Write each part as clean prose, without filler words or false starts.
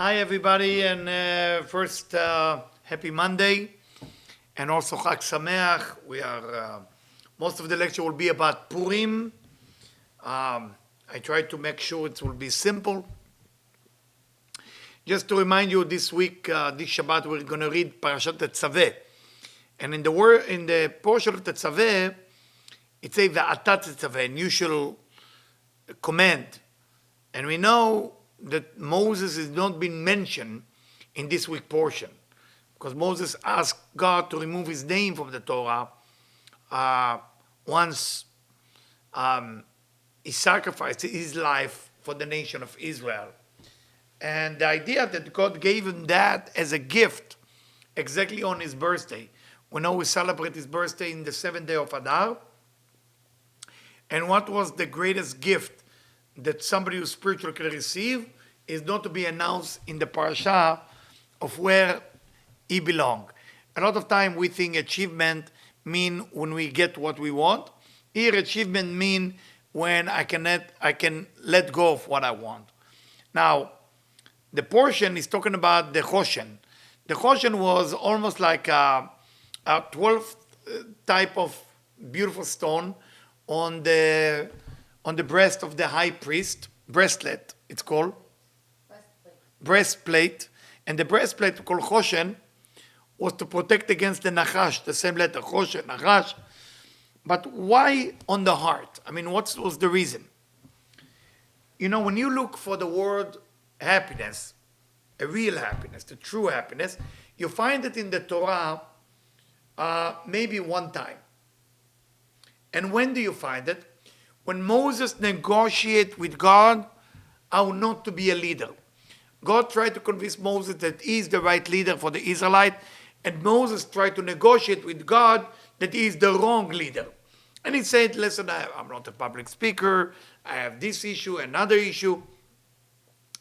Hi, everybody, and first, happy Monday, and also Chag Sameach. We are most of the lecture will be about Purim. I try to make sure it will be simple. Just to remind you, this week, this Shabbat, we're going to read Parashat Tetzaveh, and in the portion of Tetzaveh, it says Ve'ata Tetzaveh, an usual command, and we know that Moses is not been mentioned in this week portion because Moses asked God to remove his name from the Torah once he sacrificed his life for the nation of Israel. And the idea that God gave him that as a gift exactly on his birthday. We know we celebrate his birthday in the 7th day of Adar. And what was the greatest gift that somebody who's spiritual can receive is not to be announced in the parasha of where he belongs. A lot of time we think achievement mean when we get what we want. Here achievement mean when I can let go of what I want. Now, the portion is talking about the Choshen. The Choshen was almost like a 12th type of beautiful stone on the breast of the high priest, breastlet, it's called. Breastplate. And the breastplate called Choshen was to protect against the Nachash, the same letter, Choshen, Nachash. But why on the heart? I mean, what was the reason? You know, when you look for the word happiness, a real happiness, the true happiness, you find it in the Torah maybe one time. And when do you find it? When Moses negotiated with God how not to be a leader. God tried to convince Moses that he is the right leader for the Israelite, and Moses tried to negotiate with God that he is the wrong leader. And he said, listen, I'm not a public speaker, I have this issue, another issue,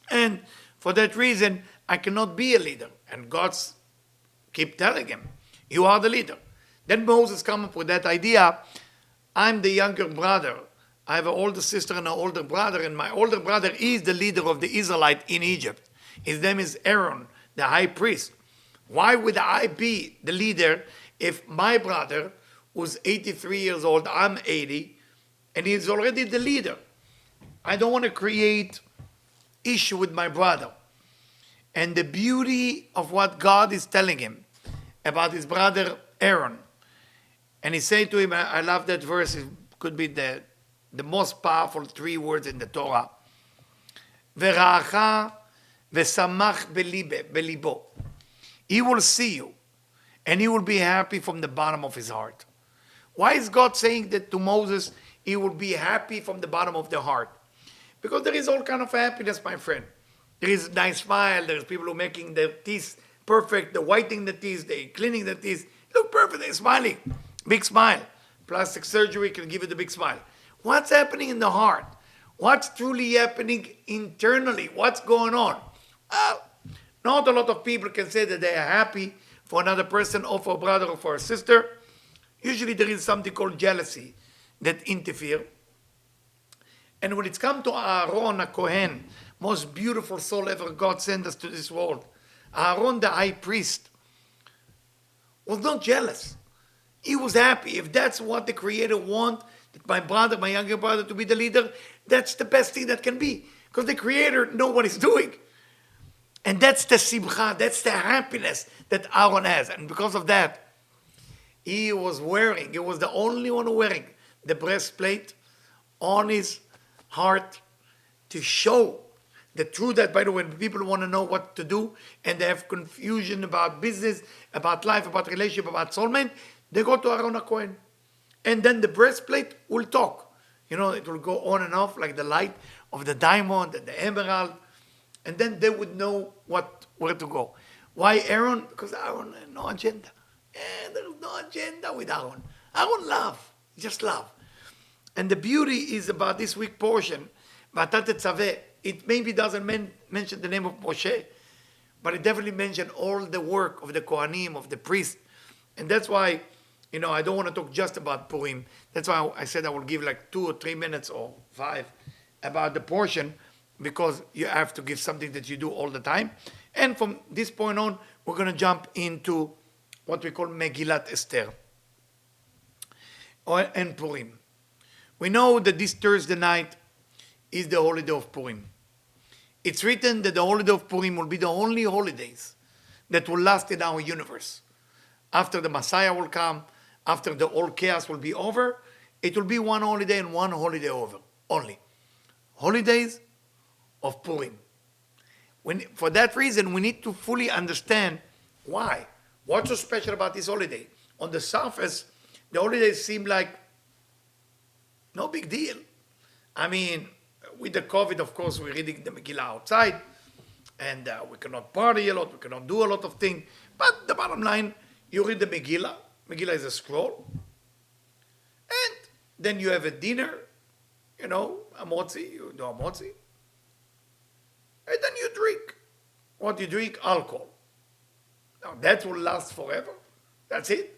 and for that reason, I cannot be a leader. And God keep telling him, you are the leader. Then Moses come up with that idea, I'm the younger brother, I have an older sister and an older brother, and my older brother is the leader of the Israelite in Egypt. His name is Aaron, the high priest. Why would I be the leader if my brother, who's 83 years old, I'm 80, and he's already the leader? I don't want to create issue with my brother. And the beauty of what God is telling him about his brother Aaron, and he said to him, I love that verse, it could be the most powerful 3 words in the Torah. V'ra'acha v'samach belibo. He will see you, and he will be happy from the bottom of his heart. Why is God saying that to Moses, he will be happy from the bottom of the heart? Because there is all kind of happiness, my friend. There is a nice smile, there's people who are making their teeth perfect, they're whitening the teeth, they're cleaning the teeth, look perfect, they're smiling, big smile. Plastic surgery can give you the big smile. What's happening in the heart? What's truly happening internally? What's going on? Not a lot of people can say that they are happy for another person or for a brother or for a sister. Usually there is something called jealousy that interfere. And when it's come to Aaron, a Kohen, most beautiful soul ever God sent us to this world, Aaron, the high priest, was not jealous. He was happy. If that's what the Creator wants, that my brother, my younger brother, to be the leader, that's the best thing that can be. Because the Creator knows what he's doing. And that's the simcha, that's the happiness that Aaron has. And because of that, he was the only one wearing the breastplate on his heart to show the truth that, by the way, when people want to know what to do and they have confusion about business, about life, about relationship, about soulmate, they go to Aaron HaKohen. And then the breastplate will talk. You know, it will go on and off like the light of the diamond and the emerald. And then they would know where to go. Why Aaron? Because Aaron had no agenda. There is no agenda with Aaron. Aaron love, just love. And the beauty is about this week portion, Ve'ata Tetzaveh, it maybe doesn't mention the name of Moshe, but it definitely mentions all the work of the Kohanim, of the priest. And that's why, you know, I don't want to talk just about Purim. That's why I said I will give like 2 or 3 minutes or 5 about the portion because you have to give something that you do all the time. And from this point on, we're going to jump into what we call Megillat Esther and Purim. We know that this Thursday night is the holiday of Purim. It's written that the holiday of Purim will be the only holidays that will last in our universe. After the Messiah will come, after the old chaos will be over, it will be one holiday and one holiday over only. Holidays of Purim. For that reason, we need to fully understand why. What's so special about this holiday? On the surface, the holidays seem like no big deal. I mean, with the COVID, of course, we're reading the Megillah outside, and we cannot party a lot, we cannot do a lot of things. But the bottom line, you read the Megillah. Megillah is a scroll. And then you have a dinner, a motzi, you do a motzi. And then you drink. What do you drink? Alcohol. Now that will last forever. That's it.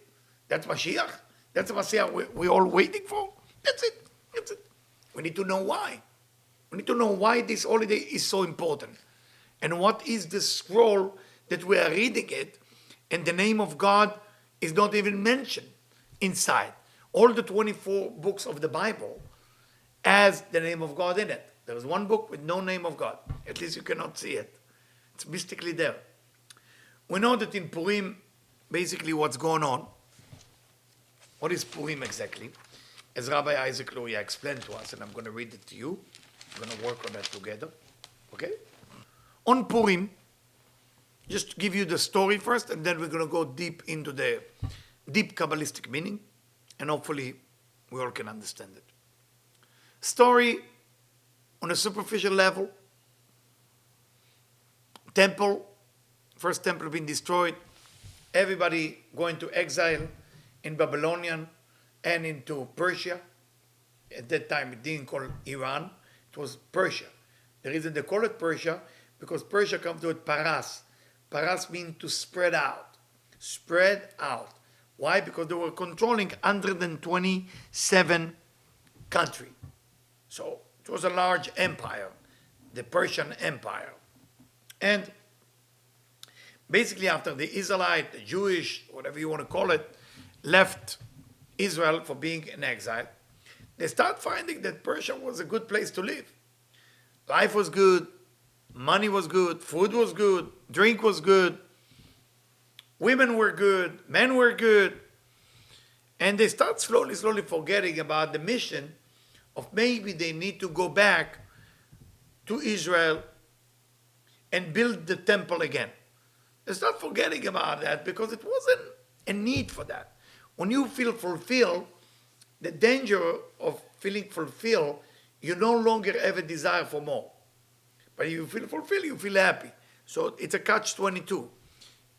That's Mashiach. That's the Mashiach we're all waiting for. That's it. That's it. We need to know why. We need to know why this holiday is so important. And what is the scroll that we are reading it, and the name of God is not even mentioned inside. All the 24 books of the Bible has the name of God in it. There is one book with no name of God. At least you cannot see it. It's mystically there. We know that in Purim, basically what's going on. What is Purim exactly? As Rabbi Isaac Luria explained to us, and I'm going to read it to you. We're going to work on that together. Okay? On Purim, just to give you the story first, and then we're going to go deep into the deep Kabbalistic meaning, and hopefully we all can understand it. Story on a superficial level. Temple, first temple being destroyed. Everybody going to exile in Babylonian and into Persia. At that time, it didn't call Iran. It was Persia. The reason they call it Persia, because Persia comes to it Paras. Paras means to spread out. Spread out. Why? Because they were controlling 127 countries. So it was a large empire, the Persian Empire. And basically after the Israelite, the Jewish, whatever you want to call it, left Israel for being in exile, they start finding that Persia was a good place to live. Life was good, money was good, food was good, drink was good, women were good, men were good. And they start slowly forgetting about the mission of maybe they need to go back to Israel and build the temple again. They start forgetting about that because it wasn't a need for that. When you feel fulfilled, the danger of feeling fulfilled, you no longer have a desire for more. But if you feel fulfilled, you feel happy. So it's a catch-22.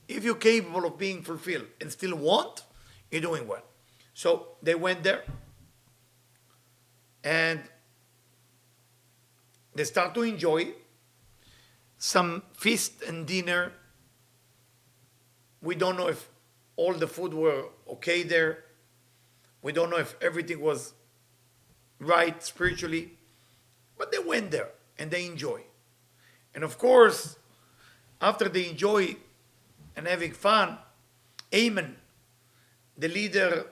If you're capable of being fulfilled and still want, you're doing well. So they went there and they start to enjoy some feast and dinner. We don't know if all the food were okay there. We don't know if everything was right spiritually. But they went there and they enjoy. And of course, after they enjoy and having fun, Haman, the leader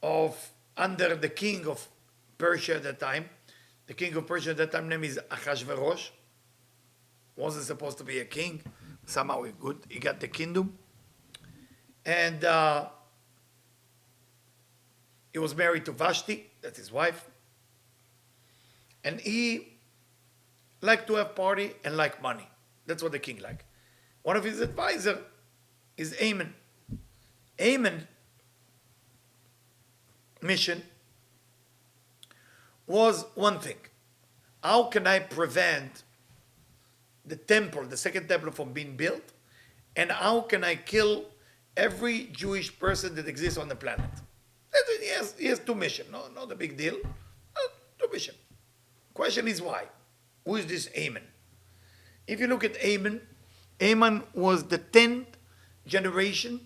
of under the king of Persia at that time, the king of Persia at that time name is Achashverosh, wasn't supposed to be a king. Somehow he got the kingdom. And he was married to Vashti, that's his wife. And he liked to have party and like money. That's what the king liked. One of his advisors is Haman. Haman's mission was one thing. How can I prevent the temple, the second temple, from being built? And how can I kill every Jewish person that exists on the planet? He has two missions. No, not a big deal. Two missions. Question is why? Who is this Haman? If you look at Haman, Haman was the 10th generation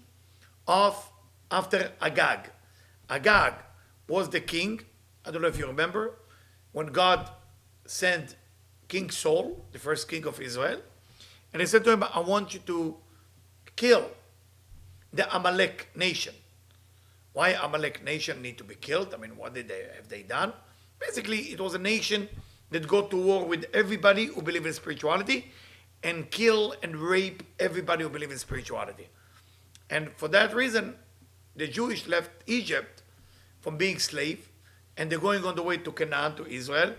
after Agag. Agag was the king. I don't know if you remember when God sent King Saul, the first king of Israel, and he said to him, I want you to kill the Amalek nation. Why Amalek nation need to be killed? I mean, what have they done? Basically, it was a nation that go to war with everybody who believe in spirituality and kill and rape everybody who believe in spirituality. And for that reason, the Jewish left Egypt from being slave, and they're going on the way to Canaan, to Israel.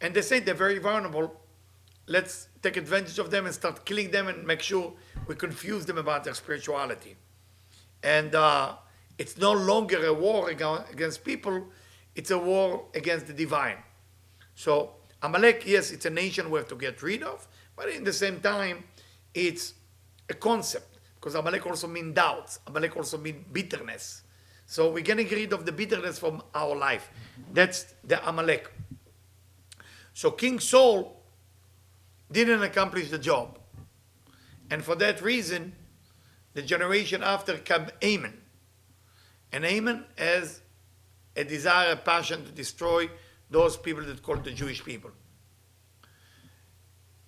And they say they're very vulnerable. Let's take advantage of them and start killing them and make sure we confuse them about their spirituality. And it's no longer a war against people, it's a war against the divine. So Amalek, yes, it's a nation we have to get rid of, but in the same time, it's a concept, because Amalek also means doubts. Amalek also means bitterness. So we're getting rid of the bitterness from our life. That's the Amalek. So King Saul didn't accomplish the job. And for that reason, the generation after came Ammon. And Ammon has a desire, a passion to destroy those people that call the Jewish people.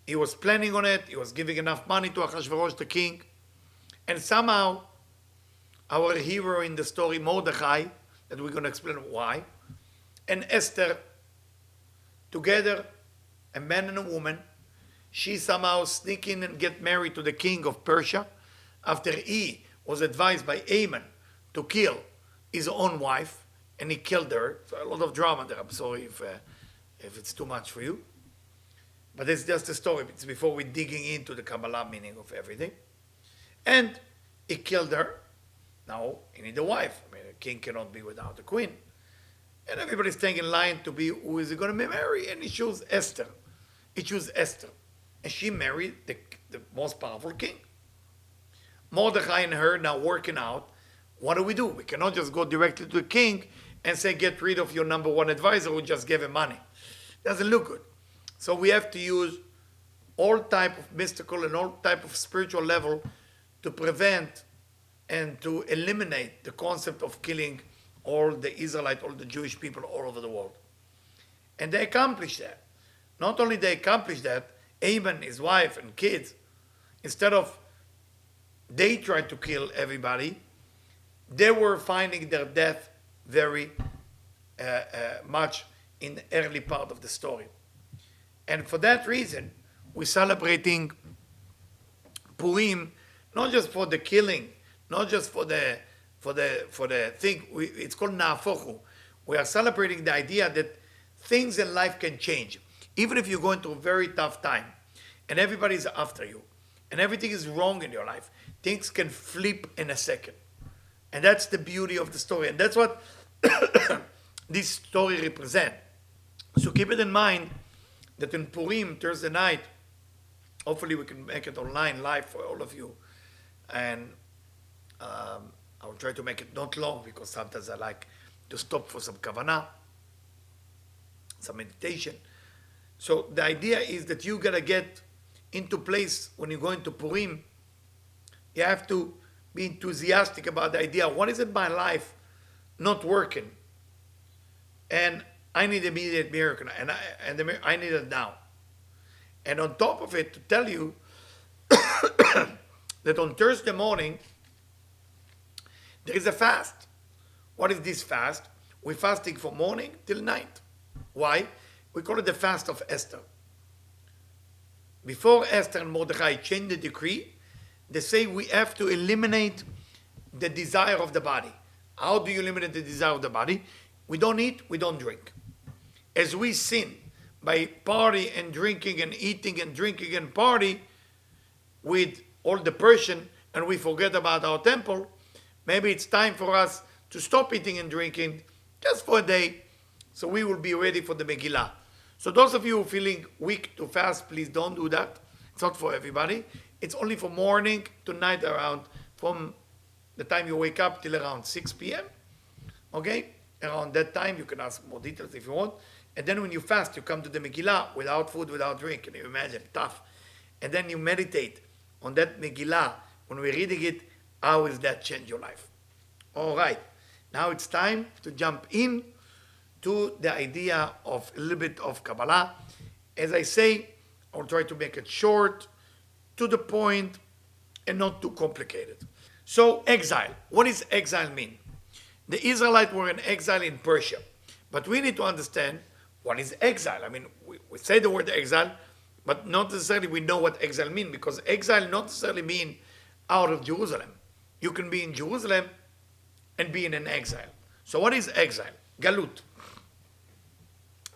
He was planning on it. He was giving enough money to Ahasuerus, the king. And somehow, our hero in the story, Mordechai, that we're going to explain why, and Esther, together, a man and a woman, she somehow sneak in and get married to the king of Persia after he was advised by Ammon to kill his own wife, and he killed her. So a lot of drama there. I'm sorry if it's too much for you. But it's just a story. It's before we're digging into the Kabbalah meaning of everything. And he killed her. Now he need a wife. I mean, a king cannot be without a queen. And everybody's staying in line to be who is he going to be married. And he chose Esther. He chose Esther. And she married the most powerful king. Mordechai and her now working out. What do? We cannot just go directly to the king and say, get rid of your number one advisor who just gave him money. Doesn't look good. So we have to use all type of mystical and all type of spiritual level to prevent and to eliminate the concept of killing all the Israelite, all the Jewish people all over the world. And they accomplished that. Not only they accomplished that, Ammon, his wife and kids, instead of they tried to kill everybody, they were finding their death very much in the early part of the story. And for that reason, we're celebrating Purim, not just for the killing, not just for the thing. It's called Na'afochu. We are celebrating the idea that things in life can change. Even if you're going through a very tough time, and everybody's after you, and everything is wrong in your life, things can flip in a second. And that's the beauty of the story. And that's what this story represents. So keep it in mind that in Purim, Thursday night, hopefully we can make it online live for all of you. And I'll try to make it not long, because sometimes I like to stop for some kavanah, some meditation. So the idea is that you gotta get into place when you go into Purim. You have to be enthusiastic about the idea. What is in my life not working? And I need immediate miracle, and I need it now. And on top of it, to tell you that on Thursday morning, there is a fast. What is this fast? We're fasting from morning till night. Why? We call it the fast of Esther. Before Esther and Mordechai changed the decree, they say we have to eliminate the desire of the body. How do you eliminate the desire of the body? We don't eat, we don't drink. As we sin by party and drinking and eating and drinking and party with all the Persian, and we forget about our temple, maybe it's time for us to stop eating and drinking just for a day, so we will be ready for the Megillah. So those of you who are feeling weak to fast, please don't do that. It's not for everybody. It's only from morning to night, around from the time you wake up till around 6 p.m. Okay? Around that time, you can ask more details if you want. And then when you fast, you come to the Megillah without food, without drink. Can you imagine? Tough. And then you meditate on that Megillah. When we're reading it, how does that change your life? All right. Now it's time to jump in to the idea of a little bit of Kabbalah. As I say, I'll try to make it short, to the point, and not too complicated. So, exile. What does exile mean? The Israelites were in exile in Persia. But we need to understand what is exile. I mean, we say the word exile, but not necessarily we know what exile means, because exile not necessarily mean out of Jerusalem. You can be in Jerusalem and be in an exile. So what is exile? Galut.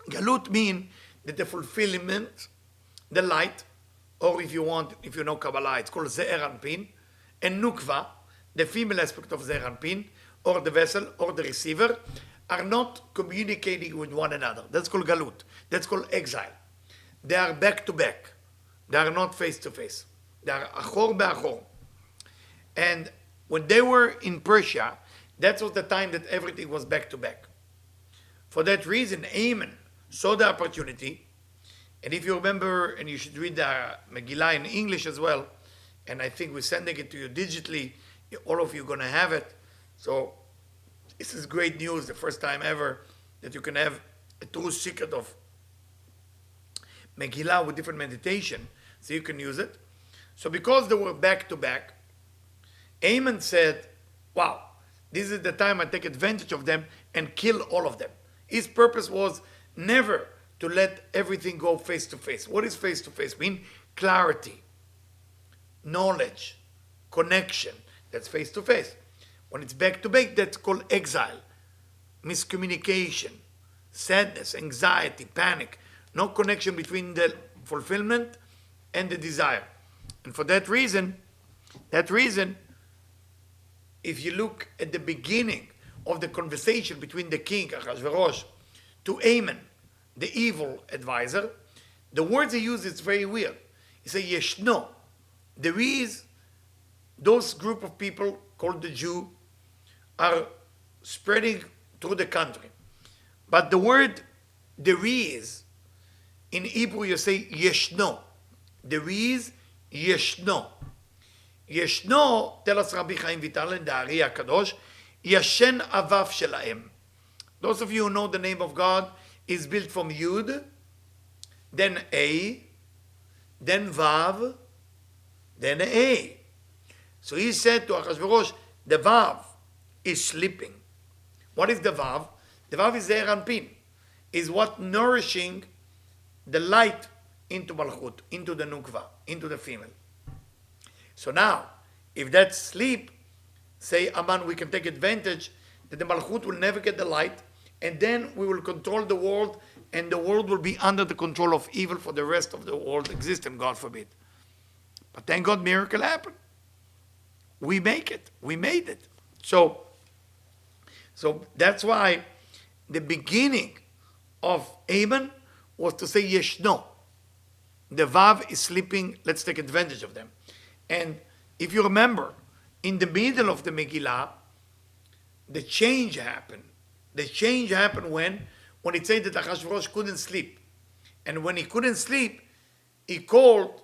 Galut means that the fulfillment, the light, or if you know Kabbalah, it's called Ze'er Anpin, and Nukva, the female aspect of Ze'er Anpin, or the vessel, or the receiver, are not communicating with one another. That's called Galut. That's called exile. They are back to back. They are not face to face. They are achor be'achor. And when they were in Persia, that was the time that everything was back to back. For that reason, Haman saw the opportunity. And if you remember, and you should read the Megillah in English as well, and I think we're sending it to you digitally, all of you are going to have it. So this is great news, the first time ever that you can have a true secret of Megillah with different meditation, so you can use it. So because they were back to back, Haman said, wow, this is the time I take advantage of them and kill all of them. His purpose was never to let everything go face to face. What is face to face mean? Clarity, knowledge, connection. That's face to face. When it's back to back, that's called exile, miscommunication, sadness, anxiety, panic. No connection between the fulfillment and the desire. And for that reason, if you look at the beginning of the conversation between the king, Ahasuerus, to Haman, the evil advisor, the words he uses is very weird. He says, Yeshno. There is, those group of people called the Jew are spreading through the country. But the word there is, in Hebrew you say Yeshno. There is Yeshno. Yeshno, tell us Rabbi Chaim Vital in the Ari HaKadosh, Yashen Avav Shelahem. Those of you who know the name of God is built from Yud, then A, then Vav, then A. So he said to Ahasuerus, the Vav is sleeping. What is the Vav? The Vav is Ze'er Anpin, is what nourishing the light into Malchut, into the Nukva, into the female. So now, if that's sleep, say Aman, we can take advantage that the Malchut will never get the light, and then we will control the world, and the world will be under the control of evil for the rest of the world existence, God forbid. But thank God, miracle happened. We make it. We made it. So that's why the beginning of Haman was to say Yeshno. The Vav is sleeping, let's take advantage of them. And if you remember, in the middle of the Megillah, the change happened. The change happened when it said that Ahasuerus couldn't sleep. And when he couldn't sleep, he called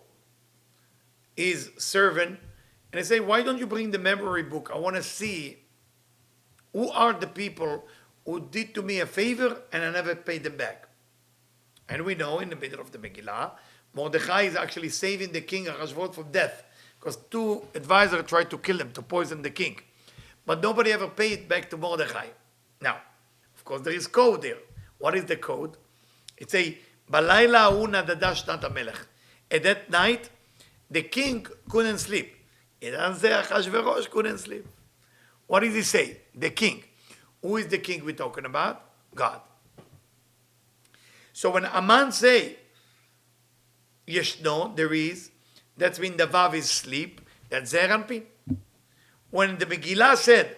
his servant and he said, why don't you bring the memory book? I want to see who are the people who did to me a favor and I never paid them back. And we know in the middle of the Megillah, Mordechai is actually saving the king Ahasuerus from death because two advisors tried to kill him, to poison the king. But nobody ever paid back to Mordechai. Now, of course, there is code there. What is the code? It's a Balayla Una Dadash Nata Melech. At that night, the king couldn't sleep. It doesn't say Ahasuerus couldn't sleep. What does he say? The king. Who is the king we're talking about? God. So when Aman say, Yeshno, there is, that's when the Vav is sleep, that's Ze'er Anpin. When the Megillah said,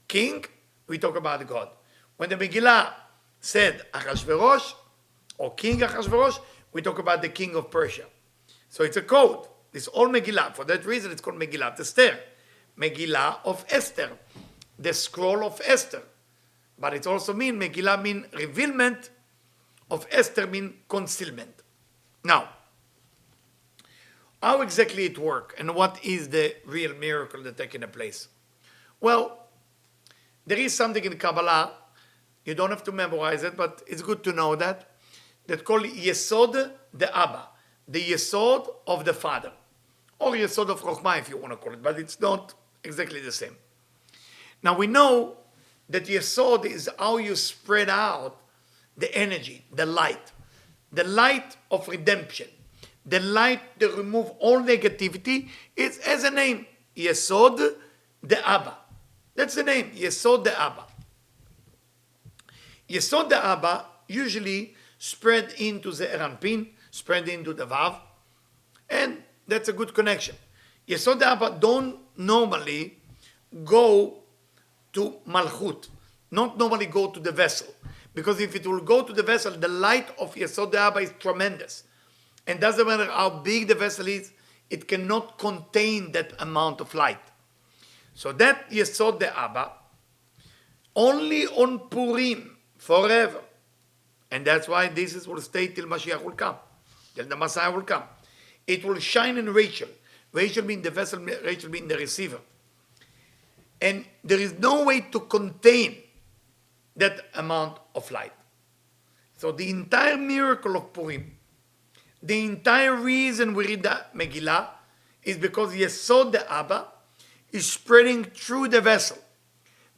king, we talk about God. When the Megillah said Ahasuerus, or King Ahasuerus, we talk about the king of Persia. So it's a code. It's all Megillah. For that reason, it's called Megillat Esther. Megillah of Esther. The scroll of Esther. But it also means, Megillah means revealment, of Esther means concealment. Now, how exactly it works and what is the real miracle that taking place? Well, there is something in Kabbalah, you don't have to memorize it, but it's good to know that that called Yesod the Abba, the Yesod of the Father, or Yesod of Chokhmah if you want to call it, but it's not exactly the same. Now we know that Yesod is how you spread out the energy, the light of redemption, the light that remove all negativity. It has a name, Yesod the Abba. That's the name, Yesod the Abba. Yesod the Abba usually spread into the Eranpin, spread into the Vav, and that's a good connection. Yesod the Abba don't normally go to Malchut, not normally go to the vessel. Because if it will go to the vessel, the light of Yesod the Abba is tremendous. And doesn't matter how big the vessel is, it cannot contain that amount of light. So that Yesod the Abba, only on Purim, forever. And that's why this will stay till Mashiach will come, till the Messiah will come. It will shine in Rachel. Rachel means the vessel, Rachel means the receiver. And there is no way to contain that amount of light. So the entire miracle of Purim, the entire reason we read the Megillah is because Yesod the Abba is spreading through the vessel,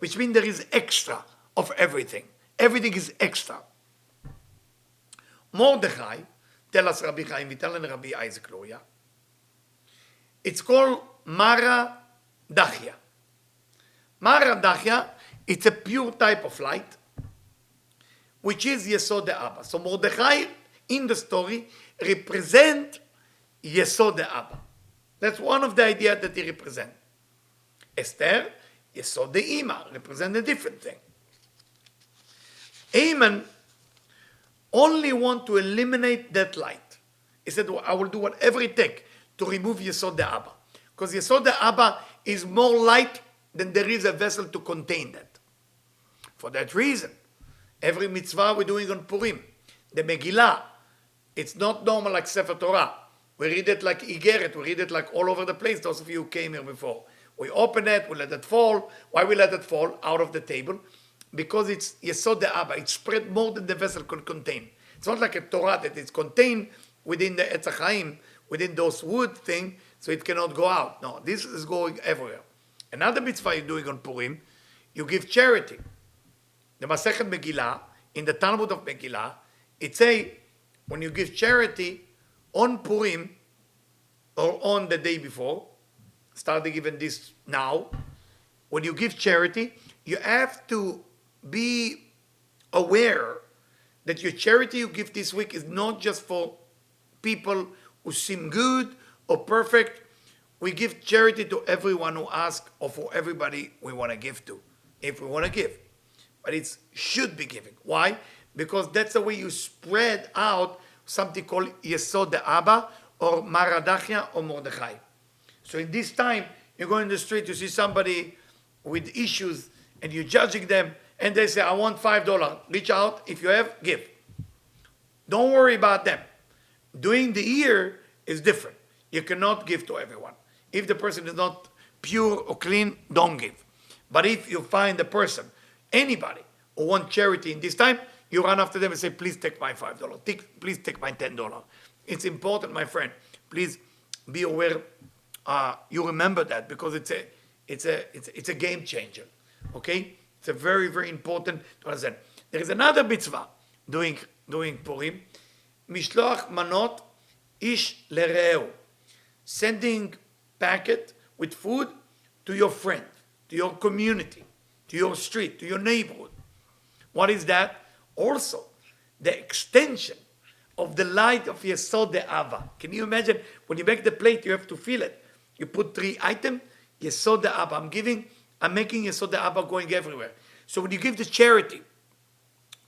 which means there is extra of everything. Everything is extra. Mordechai, tell us Rabbi Chaim, we tell Rabbi Isaac Loya, it's called Mara Dachya. Mara Dachya, it's a pure type of light, which is Yesod the Abba. So Mordechai, in the story, represent Yesod the Abba. That's one of the ideas that he represents. Esther, Yesod the Ima, represent a different thing. Haman only want to eliminate that light. He said, I will do whatever it takes to remove Yesod the Abba. Because Yesod the Abba is more light than there is a vessel to contain that. For that reason, every mitzvah we're doing on Purim, the Megillah, it's not normal like Sefer Torah. We read it like Igeret, we read it like all over the place, those of you who came here before. We open it, we let it fall. Why we let it fall? Out of the table. Because it's Yesod the Abba. It's spread more than the vessel can contain. It's not like a Torah that is contained within the Etz HaChaim, within those wood thing, so it cannot go out. No, this is going everywhere. Another mitzvah you're doing on Purim, you give charity. The Masechet Megillah, in the Talmud of Megillah, it say, when you give charity on Purim, or on the day before, starting even this now, when you give charity, you have to be aware that your charity you give this week is not just for people who seem good or perfect. We give charity to everyone who asks, or for everybody we want to give to, if we want to give. But it should be giving. Why? Because that's the way you spread out something called Yesod the Abba, or Maradachia, or Mordechai. So in this time, you go in the street, you see somebody with issues, and you're judging them, and they say, I want $5. Reach out. If you have, give. Don't worry about them. Doing the year is different. You cannot give to everyone. If the person is not pure or clean, don't give. But if you find a person, anybody who wants charity in this time, you run after them and say, please take my $5. Please take my $10. It's important, my friend. Please be aware. You remember that, because it's a game changer. Okay? It's a very, very important to understand. There is another mitzvah doing Purim. Mishloach manot ish lereu. Sending packet with food to your friend, to your community, to your street, to your neighborhood. What is that? Also, the extension of the light of Yesod the Abba. Can you imagine? When you make the plate, you have to feel it. You put 3 items, Yesod the Abba. I'm making Yesod the Abba going everywhere. So when you give the charity,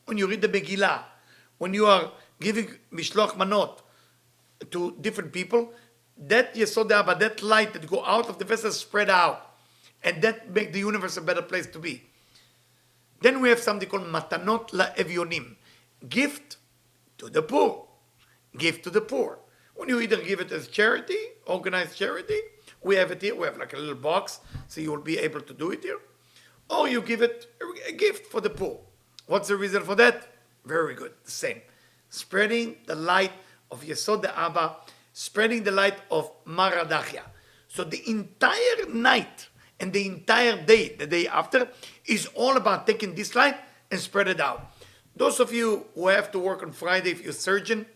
when you read the Megillah, when you are giving Mishloach Manot to different people, that Yesod the Abba, that light that go out of the vessel spread out. And that makes the universe a better place to be. Then we have something called Matanot LaEvyonim. Gift to the poor. Gift to the poor. When you either give it as charity, organized charity, we have it here, we have like a little box, so you will be able to do it here. Or you give it a gift for the poor. What's the reason for that? Very good, the same. spreading the light of Yesod Abba, spreading the light of Maradachia. So the entire night and the entire day, the day after, is all about taking this light and spread it out. Those of you who have to work on Friday, if you're a surgeon,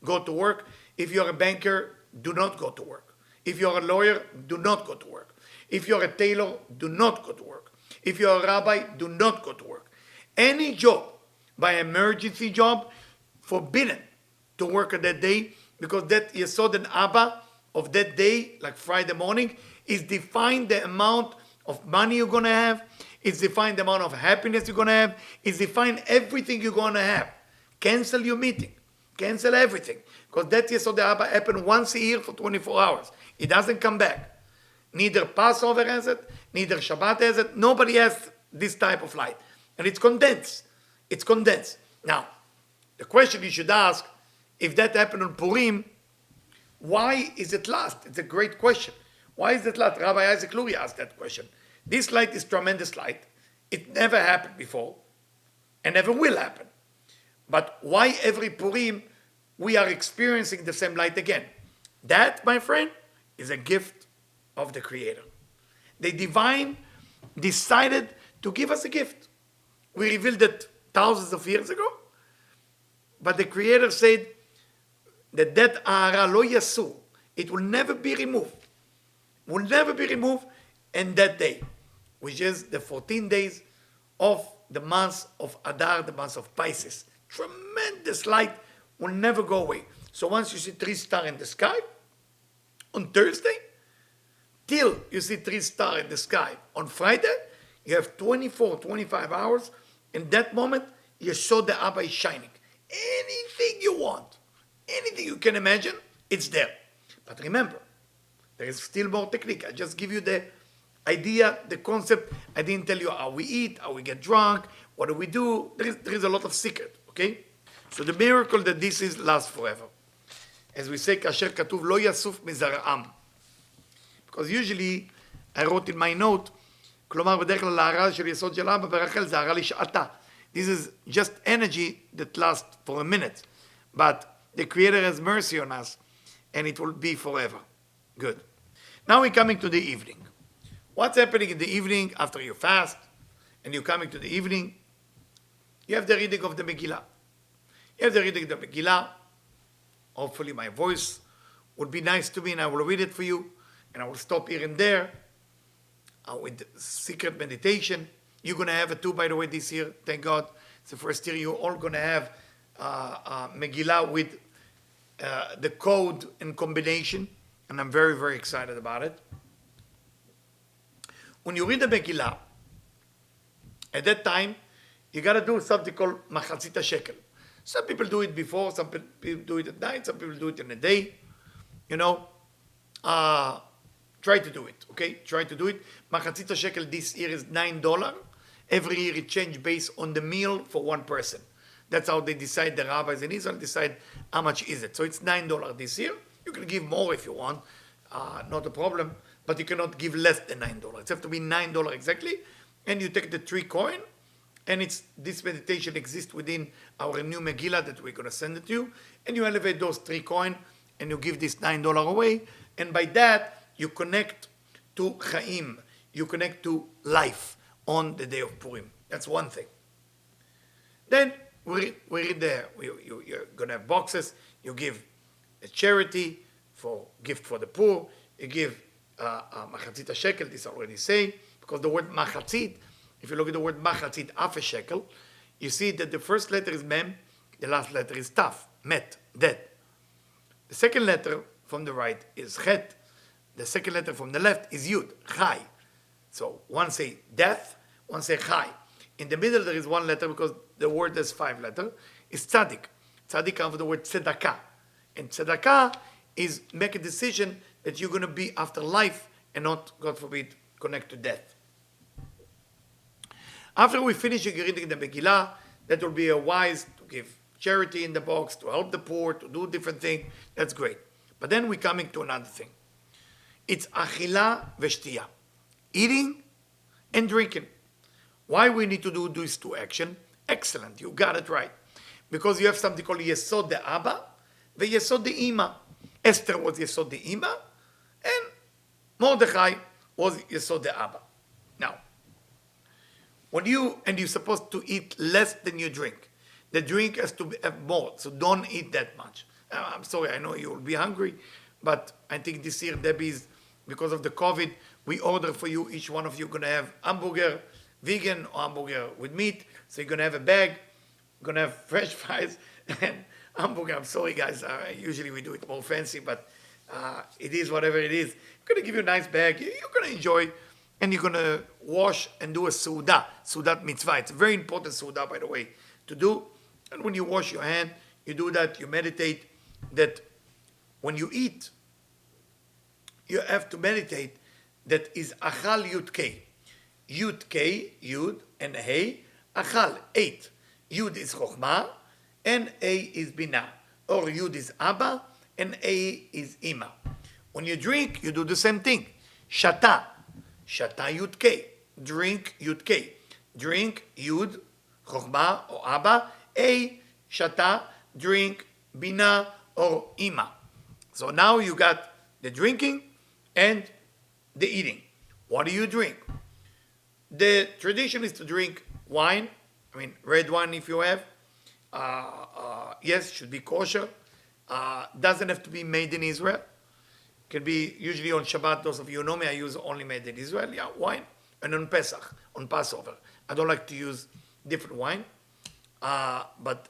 go to work. If you're a banker, do not go to work. If you're a lawyer, do not go to work. If you're a tailor, do not go to work. If you're a rabbi, do not go to work. Any job, by emergency job, forbidden to work on that day, because that Yesod and Abba of that day, like Friday morning, is define the amount of money you're going to have, it's define the amount of happiness you're going to have, it's define everything you're going to have. Cancel your meeting. Cancel everything. Because that Yesod Abba happens once a year for 24 hours. It doesn't come back. Neither Passover has it, neither Shabbat has it. Nobody has this type of light. And it's condensed. It's condensed. Now, the question you should ask, if that happened on Purim, why is it last? It's a great question. Why is it last? Rabbi Isaac Lurie asked that question. This light is tremendous light. It never happened before and never will happen. But why every Purim we are experiencing the same light again? That, my friend, is a gift of the Creator. The divine decided to give us a gift. We revealed it thousands of years ago, but the Creator said that Ahara lo yasu, it will never be removed. Will never be removed in that day, which is the 14 days of the month of Adar, the month of Pisces. Tremendous light will never go away. So once you see 3 stars in the sky on Thursday, till you see 3 stars in the sky on Friday, you have 24, 25 hours. In that moment, Yesod Abba is shining. Anything you want, anything you can imagine, it's there. But remember, there is still more technique. I just give you the idea, the concept. I didn't tell you how we eat, how we get drunk, what do we do. There is a lot of secret, okay? So the miracle that this is lasts forever. As we say, כאשר כתוב לא יסוף מזרעם. Because usually, I wrote in my note, כלומר בדרך כלל ההערה של יסוד של אבא ברחל זה הערה לשעתה. This is just energy that lasts for a minute. But the Creator has mercy on us, and it will be forever. Good. Now we're coming to the evening. What's happening in the evening after you fast, and you're coming to the evening? You have the reading of the Megillah. You have the reading of the Megillah. Hopefully my voice would be nice to me, and I will read it for you, and I will stop here and there with secret meditation. You're going to have it too, by the way, this year. Thank God. It's the first year you're all going to have Megillah with the code and combination, and I'm very, very excited about it. When you read the Megillah, at that time, you got to do something called Machatzit shekel. Some people do it before, some people do it at night, some people do it in a day. You know, try to do it, okay? Try to do it. Machatzit shekel this year is $9. Every year it changes based on the meal for one person. That's how they decide, the rabbis in Israel decide how much is it. So it's $9 this year. You can give more if you want, not a problem, but you cannot give less than $9. It has to be $9 exactly. And you take the 3 coin, and this meditation exists within our new Megillah that we're going to send it to you. And you elevate those 3 coin, and you give this $9 away. And by that, you connect to Chaim. You connect to life on the day of Purim. That's one thing. Then we read there. You're going to have boxes. You give a charity for gift for the poor. You give machatzit shekel. This I already say, because the word machatzit, if you look at the word machatzit, half a shekel, you see that the first letter is mem, the last letter is taf, met, dead. The second letter from the right is chet. The second letter from the left is yud, chai. So one say death, one say chai. In the middle there is one letter because the word has 5 letters. It's tzaddik. Tzaddik comes from the word tzedakah. And tzedakah is make a decision that you're going to be after life and not, God forbid, connect to death. After we finish reading the Megillah, that will be a wise to give charity in the box, to help the poor, to do different things. That's great. But then we're coming to another thing. It's achila v'shtiya. Eating and drinking. Why we need to do these 2 actions? Excellent, you got it right. because you have something called Yesod the Abba, the Yesod the Ima. Esther was Yesod the Ima, and Mordechai was Yesod the Abba. Now, you're supposed to eat less than you drink. The drink has to have more, so don't eat that much. I'm sorry, I know you'll be hungry, but I think this year, Debbie's, because of the COVID, we order for you, each one of you going to have hamburger, vegan or hamburger with meat. So you're going to have a bag, you're going to have fresh fries and hamburger. I'm sorry, guys. Usually we do it more fancy, but it is whatever it is. I'm going to give you a nice bag. You're going to enjoy, and you're going to wash and do a Sudat mitzvah. It's a very important Sudah, by the way, to do. And when you wash your hand, you do that, you meditate that when you eat, you have to meditate that is Achal Yud Kei. Yud Kei, Yud, and Hey, Achal, 8. Yud is Chokhmah, and A is Binah. Or Yud is Abba, and A is Ima. When you drink, you do the same thing. Shata, Shata Yud Kei. Drink Yud Kei. Drink Yud, Chokhmah, or Abba. A, Shata, drink Binah, or Ima. So now you got the drinking and the eating. What do you drink? The tradition is to drink wine. I mean, red wine if you have. Yes, should be kosher. Doesn't have to be made in Israel. Can be usually on Shabbat. Those of you who know me, I use only made in Israel. Yeah, wine. And on Pesach, on Passover. I don't like to use different wine. But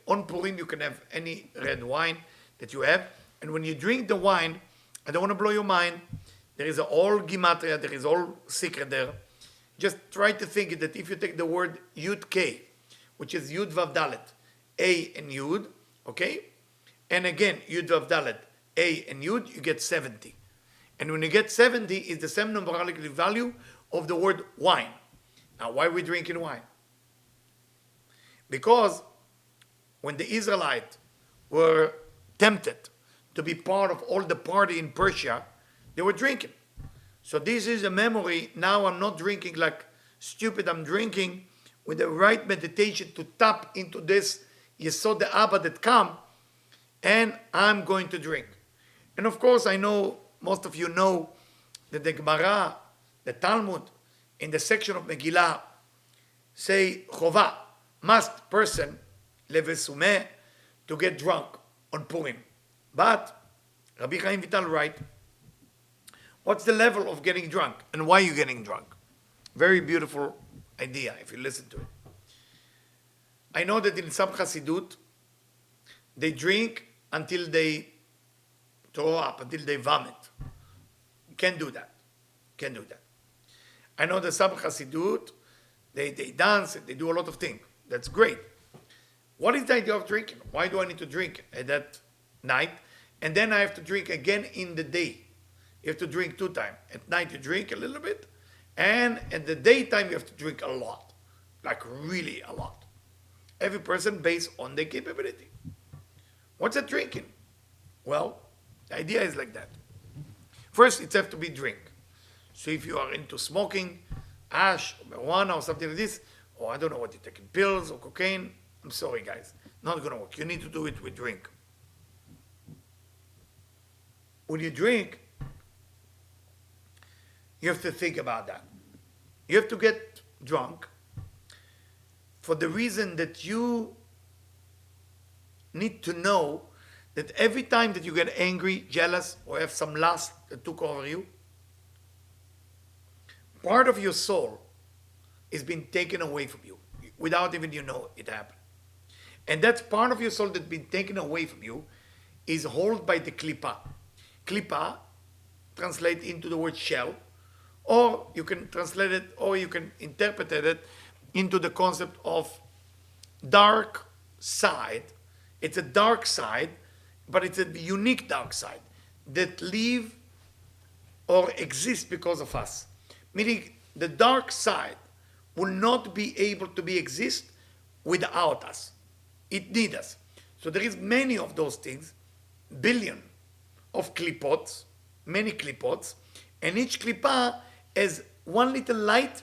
on Purim, you can have any red wine that you have. And when you drink the wine, I don't want to blow your mind. There is all gematria, there is all secret there. Just try to think that if you take the word Yud K, which is Yud Vav Dalet, A and Yud, okay? And again, Yud Vav Dalet, A and Yud, you get 70. And when you get 70, it's the same numerical value of the word wine. Now, why are we drinking wine? Because when the Israelites were tempted to be part of all the party in Persia, they were drinking. So this is a memory. Now I'm not drinking like stupid. I'm drinking with the right meditation to tap into this Yesod the Abba that come, and I'm going to drink. And of course, I know most of you know that the Gemara, the Talmud, in the section of Megillah, say Chova, must person, levesumeh, to get drunk on Purim. But Rabbi Chaim Vital write, what's the level of getting drunk and why are you getting drunk? Very beautiful idea if you listen to it. I know that in some Hasidut, they drink until they throw up, until they vomit. You can't do that. Can't do that. I know that some Hasidut, they dance, they do a lot of things. That's great. What is the idea of drinking? Why do I need to drink at that night? And then I have to drink again in the day. You have to drink 2 times. At night you drink a little bit, and at the daytime you have to drink a lot. Like really a lot. Every person based on their capability. What's that drinking? Well, the idea is like that. First, it has to be drink. So if you are into smoking, ash, or marijuana, or something like this, or I don't know what you're taking, pills or cocaine, I'm sorry guys, not going to work. You need to do it with drink. When you drink, you have to think about that. You have to get drunk for the reason that you need to know that every time that you get angry, jealous, or have some lust that took over you, part of your soul is being taken away from you without even you know it happened. And that part of your soul that's been taken away from you is held by the klipa. Klipa translate into the word shell, or you can translate it, or you can interpret it into the concept of dark side. It's a dark side, but it's a unique dark side that live or exist because of us. Meaning the dark side will not be able to exist without us. It needs us. So there is many of those things, billion of klipots, many klipots, and each klipa has one little light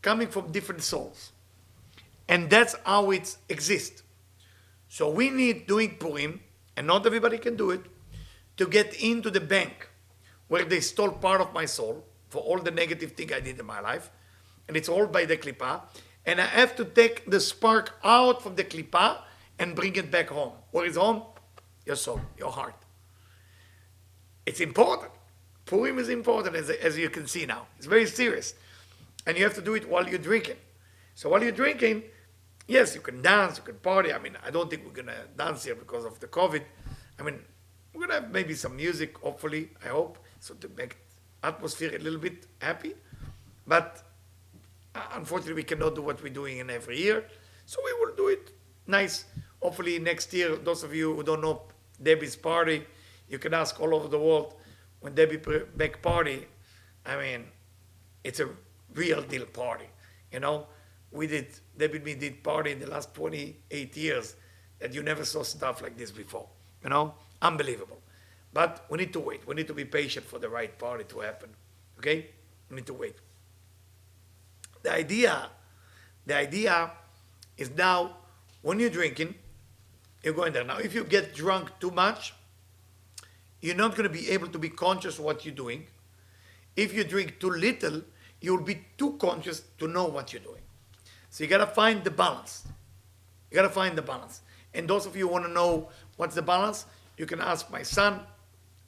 coming from different souls. And that's how it exists. So we need, doing Purim, and not everybody can do it, to get into the bank where they stole part of my soul for all the negative thing I did in my life, and it's all by the klippah, and I have to take the spark out from the klippah and bring it back home. Where is home? Your soul, your heart. It's important. Purim is important, as you can see now. It's very serious. And you have to do it while you're drinking. So while you're drinking, yes, you can dance, you can party. I mean, I don't think we're going to dance here because of the COVID. I mean, we're going to have maybe some music, hopefully, I hope, so to make atmosphere a little bit happy. But unfortunately, we cannot do what we're doing in every year. So we will do it nice. Hopefully next year, those of you who don't know Debbie's party, you can ask all over the world. When Debbie back party, I mean, it's a real deal party. You know, Debbie and me did party in the last 28 years that you never saw stuff like this before. You know, unbelievable. But we need to wait. We need to be patient for the right party to happen. Okay? We need to wait. The idea is now, when you're drinking, you're going there. Now, if you get drunk too much, you're not going to be able to be conscious of what you're doing. If you drink too little, you'll be too conscious to know what you're doing. So you got to find the balance. You got to find the balance. And those of you who want to know what's the balance, you can ask my son,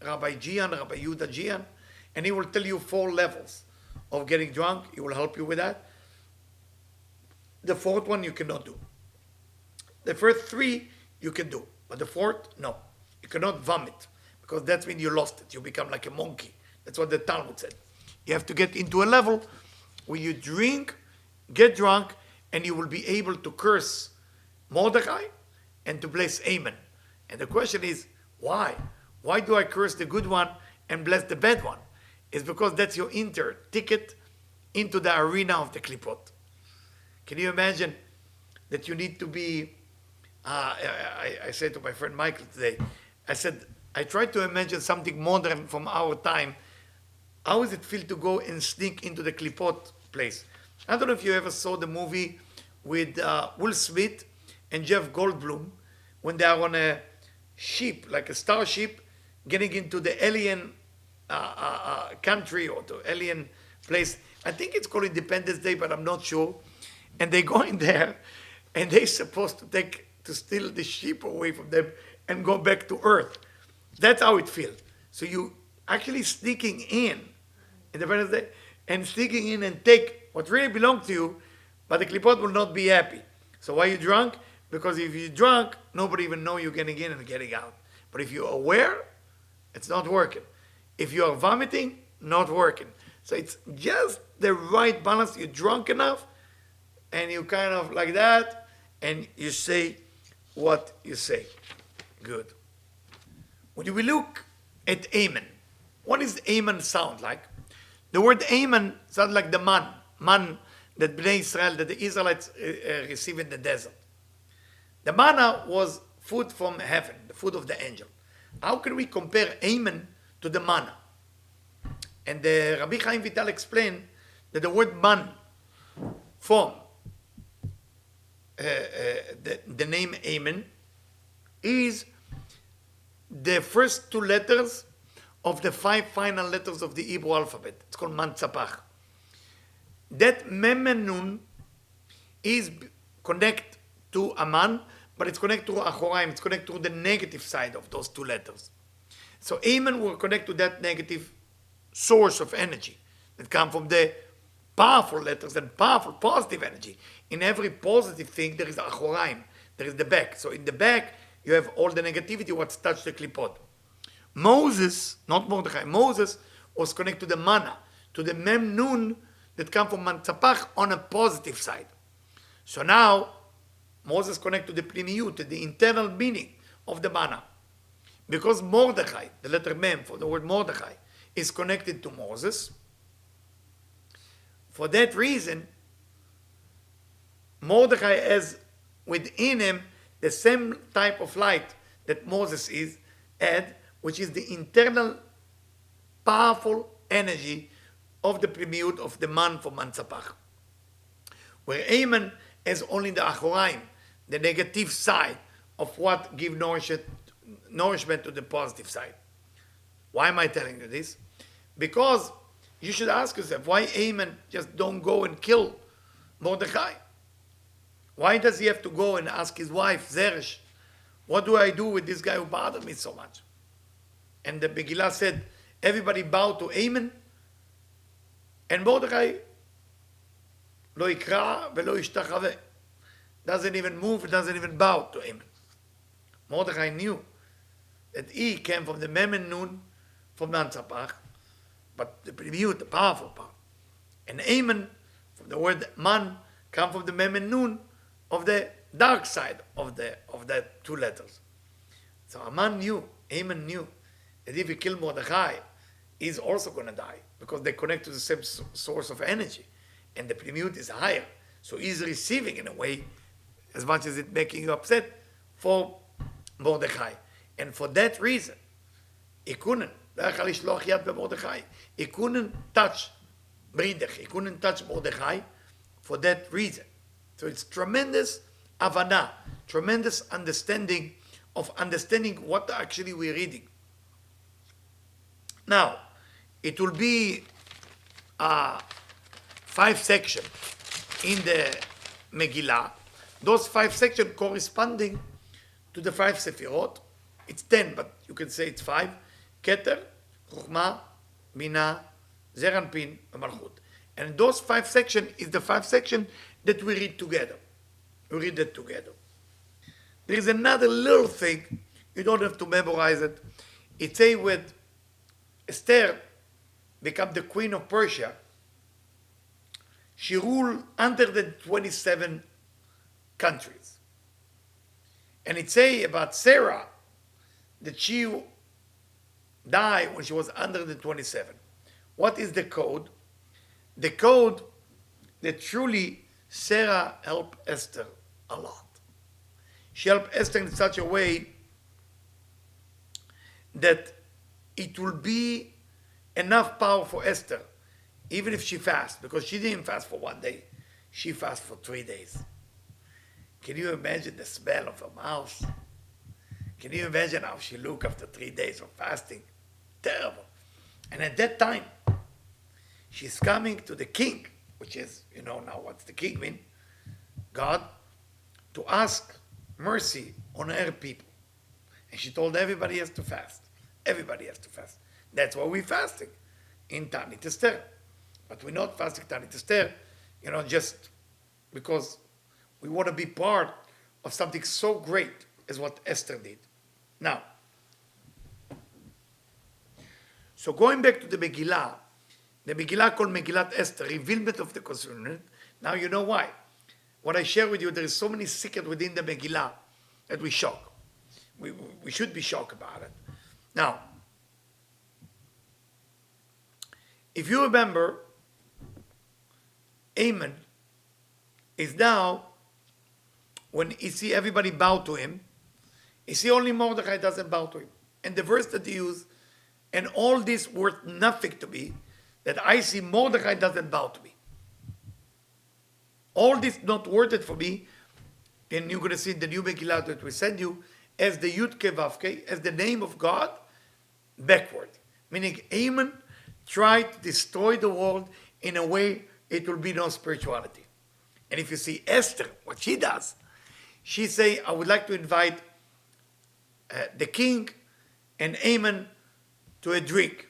Rabbi Jian, Rabbi Eliyahu Jian, and he will tell you 4 levels of getting drunk. He will help you with that. The 4th one you cannot do. The first 3 you can do, but the 4th, no. You cannot vomit, because that's when you lost it. You become like a monkey. That's what the Talmud said. You have to get into a level where you drink, get drunk, and you will be able to curse Mordechai and to bless Amen. And the question is, why? Why do I curse the good one and bless the bad one? It's because that's your ticket into the arena of the Klippot. Can you imagine that you need to be, I said to my friend Michael today, I said, I tried to imagine something modern from our time. How does it feel to go and sneak into the Klippot place? I don't know if you ever saw the movie with Will Smith and Jeff Goldblum when they are on a ship, like a starship, getting into the alien country or the alien place. I think it's called Independence Day, but I'm not sure. And they go in there, and they're supposed to steal the ship away from them and go back to Earth. That's how it feels. So you actually sneaking in Independence Day, and sneaking in and take what really belongs to you, but the Klippot will not be happy. So why are you drunk? Because if you're drunk, nobody even know you're getting in and getting out. But if you're aware, it's not working. If you are vomiting, not working. So it's just the right balance. You're drunk enough, and you kind of like that, and you say what you say. Good. When we look at Amen, what does Amen sound like? The word Amen sounds like the man that Bnei Israel, that the Israelites received in the desert. The manna was food from heaven, the food of the angel. How can we compare Amen to the manna? And the Rabbi Chaim Vital explained that the word man from the name Amen is the first 2 letters of the 5 final letters of the Hebrew alphabet. It's called Man Tzapach. That Mem and Nun is connected to a man, but it's connected to Achoraim. It's connected to the negative side of those 2 letters. So Amen will connect to that negative source of energy that come from the powerful letters and powerful positive energy. In every positive thing, there is Achoraim. There is the back. So in the back, you have all the negativity what's touched the Klippot. Moses, not Mordechai, Moses was connected to the manna, to the Mem Nun that come from Man Tzapach on a positive side. So now, Moses connected to the Pnimiyut, to the internal meaning of the manna. Because Mordechai, the letter Mem for the word Mordechai, is connected to Moses, for that reason, Mordechai has within him the same type of light that Moses had, which is the internal powerful energy of the Pnimiyut of the man for Man Tzapach. Where Amen has only the Achoraim, the negative side of what give nourishment to the positive side. Why am I telling you this? Because you should ask yourself, why Haman just don't go and kill Mordechai? Why does he have to go and ask his wife, Zeresh, what do I do with this guy who bothered me so much? And the Megillah said, everybody bowed to Haman, and Mordechai lo ikra velo ishtachaveh, doesn't even move, doesn't even bow to Haman. Mordechai knew that he came from the Mem and Nun, from Nantzapach, but the preview, the powerful part. And Haman, from the word man, come from the Mem and Nun of the dark side of the two letters. So Haman knew, Haman knew that if he killed Mordechai, he's also going to die because they connect to the same source of energy, and the premium is higher. So he's receiving in a way, as much as it's making you upset, for Mordechai. And for that reason, he couldn't. He couldn't touch Bridech. He couldn't touch Mordechai for that reason. So it's tremendous avana, tremendous understanding of understanding what actually we're reading. Now, it will be 5 sections in the Megillah. Those 5 sections corresponding to the 5 Sefirot. It's 10, but you can say it's 5. Keter, Chokhmah, Binah, Zeir Anpin, and Malchut. And those 5 sections is the 5 sections that we read together. We read it together. There is another little thing, you don't have to memorize it. It says with Esther become the queen of Persia, she ruled under the 27 countries. And it says about Sarah that she died when she was under the 27. What is the code? The code that truly Sarah helped Esther a lot. She helped Esther in such a way that it will be enough power for Esther, even if she fasts, because she didn't fast for 1 day, she fasted for 3 days. Can you imagine the smell of her mouth? Can you imagine how she looked after 3 days of fasting? Terrible. And at that time, she's coming to the king, which is, you know now what's the king mean? God, to ask mercy on her people. And she told everybody has to fast. Everybody has to fast. That's why we're fasting in Tanit Esther. But we're not fasting Tanit Esther, just because we want to be part of something so great as what Esther did. Now, so going back to the Megillah called Megillat Esther, revealment of the concerning. Now you know why. What I share with you, there is so many secrets within the Megillah that we shock. We should be shocked about it. Now, if you remember, Haman is now, when he see everybody bow to him, he see only Mordechai doesn't bow to him. And the verse that he used, and all this worth nothing to me, that I see Mordechai doesn't bow to me. All this not worth it for me, and you're going to see the new Megillah that we send you, as the Yud Ke Vav Ke, as the name of God, backward. Meaning Haman tried to destroy the world in a way it will be no spirituality. And if you see Esther, what she does, she say, I would like to invite the king and Haman to a drink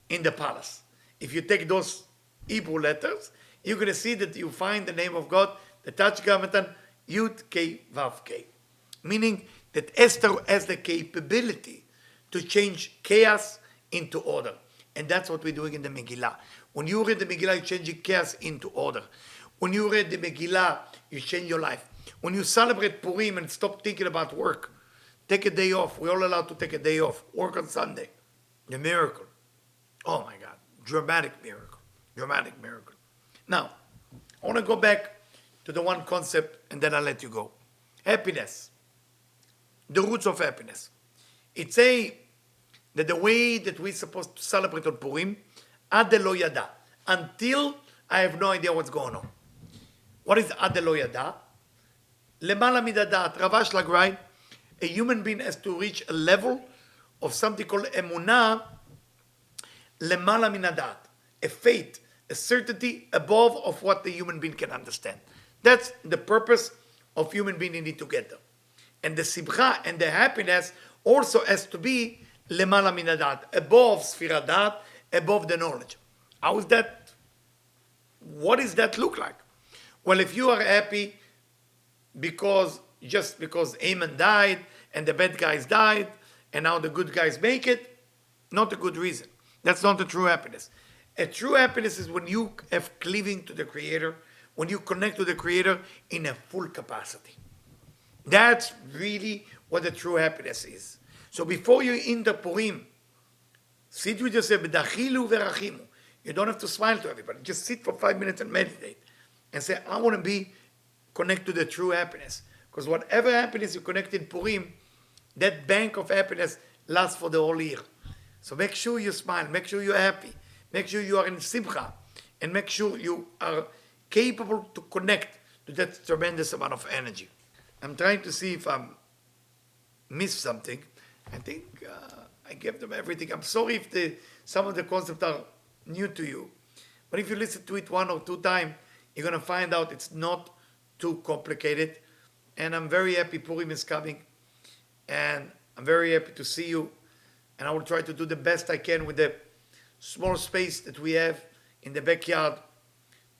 in the palace. If you take those Hebrew letters, you're going to see that you find the name of God, the Tetzaveh, Yud Ke Vav Ke. Meaning that Esther has the capability to change chaos into order. And that's what we're doing in the Megillah. When you read the Megillah, you're changing chaos into order. When you read the Megillah, you change your life. When you celebrate Purim and stop thinking about work, take a day off. We're all allowed to take a day off. Work on Sunday. The miracle. Oh my God. Dramatic miracle. Dramatic miracle. Now, I want to go back to the one concept and then I'll let you go. Happiness. The roots of happiness. It say that the way that we're supposed to celebrate on Purim, ad lo yada, until I have no idea what's going on. What is ad lo yada? Lemala midadat, Ravash Lagrai, a human being has to reach a level of something called emunah lemala min hadat, a faith, a certainty above of what the human being can understand. That's the purpose of human being needing to get there. And the simcha and the happiness also has to be lemala min hadat, above sfiradat, above the knowledge. How is that? What does that look like? Well, if you are happy just because Amen died and the bad guys died and now the good guys make it, not a good reason. That's not the true happiness. A true happiness is when you have cleaving to the Creator, when you connect to the Creator in a full capacity. That's really what the true happiness is. So before you enter Purim, sit with yourself, b'dachilu v'rachimu. You don't have to smile to everybody. Just sit for 5 minutes and meditate and say, I want to be connected to the true happiness. Because whatever happiness you connect in Purim, that bank of happiness lasts for the whole year. So make sure you smile, make sure you're happy, make sure you are in simcha, and make sure you are capable to connect to that tremendous amount of energy. I'm trying to see if I missed something. I think I gave them everything. I'm sorry if some of the concepts are new to you. But if you listen to it 1 or 2 times, you're going to find out it's not too complicated. And I'm very happy Purim is coming. And I'm very happy to see you. And I will try to do the best I can with the small space that we have in the backyard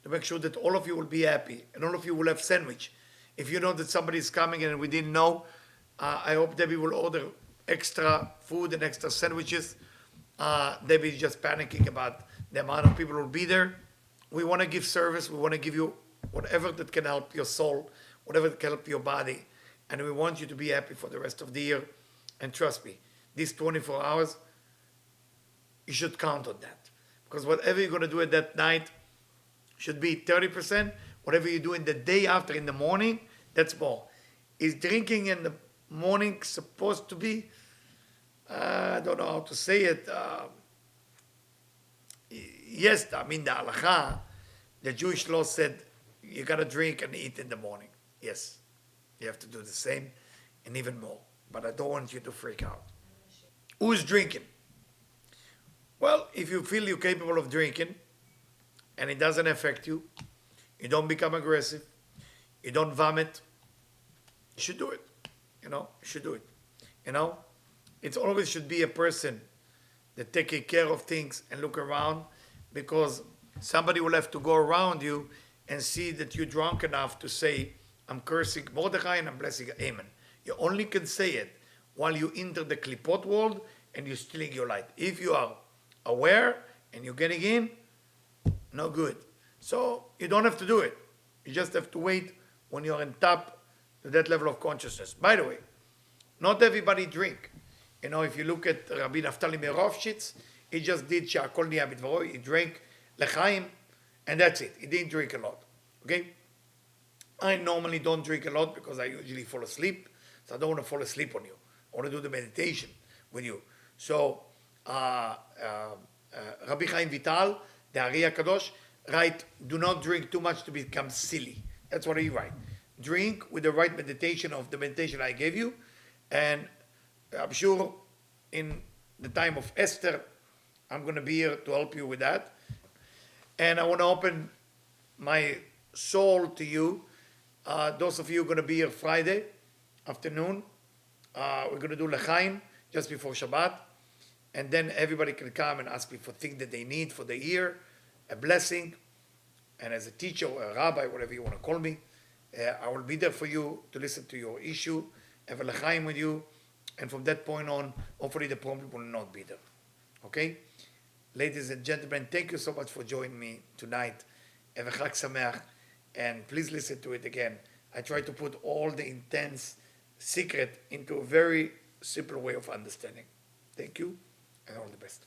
to make sure that all of you will be happy and all of you will have sandwich. If you know that somebody is coming and we didn't know, I hope Debbie will order extra food and extra sandwiches. Debbie is just panicking about the amount of people who will be there. We want to give service. We want to give you whatever that can help your soul, whatever that can help your body. And we want you to be happy for the rest of the year. And trust me, these 24 hours, you should count on that. Because whatever you're going to do at that night should be 30%. Whatever you do in the day after, in the morning, that's more. Is drinking in the morning supposed to be, I don't know how to say it, yes, I mean the halacha, the Jewish law said you got to drink and eat in the morning. Yes, you have to do the same and even more. But I don't want you to freak out. Who's drinking? Well, if you feel you're capable of drinking and it doesn't affect you, you don't become aggressive, you don't vomit, you should do it. You should do it. It always should be a person that taking care of things and look around, because somebody will have to go around you and see that you're drunk enough to say, I'm cursing Mordechai and I'm blessing Amen. You only can say it while you enter the klipot world and you're stealing your light. If you are aware and you're getting in, no good. So you don't have to do it. You just have to wait when you're on top to that level of consciousness. By the way, not everybody drink. If you look at Rabbi Naftali Merovshitz, he just did Sha'akol Niya B'dvaro. He drank L'chaim, and that's it. He didn't drink a lot. Okay? I normally don't drink a lot because I usually fall asleep. So I don't want to fall asleep on you. I want to do the meditation with you. So, Rabbi Chaim Vital, the Ari HaKadosh, write, do not drink too much to become silly. That's what he write. Drink with the right meditation of the meditation I gave you. And I'm sure in the time of Esther, I'm going to be here to help you with that. And I want to open my soul to you. Those of you who are going to be here Friday afternoon, we're going to do L'chaim just before Shabbat. And then everybody can come and ask me for things that they need for the year, a blessing. And as a teacher or a rabbi, whatever you want to call me, I will be there for you to listen to your issue, have a L'chaim with you. And from that point on, hopefully the problem will not be there. Okay? Ladies and gentlemen, thank you so much for joining me tonight. Have a Chag Sameach, and please listen to it again. I try to put all the intense secret into a very simple way of understanding. Thank you, and all the best.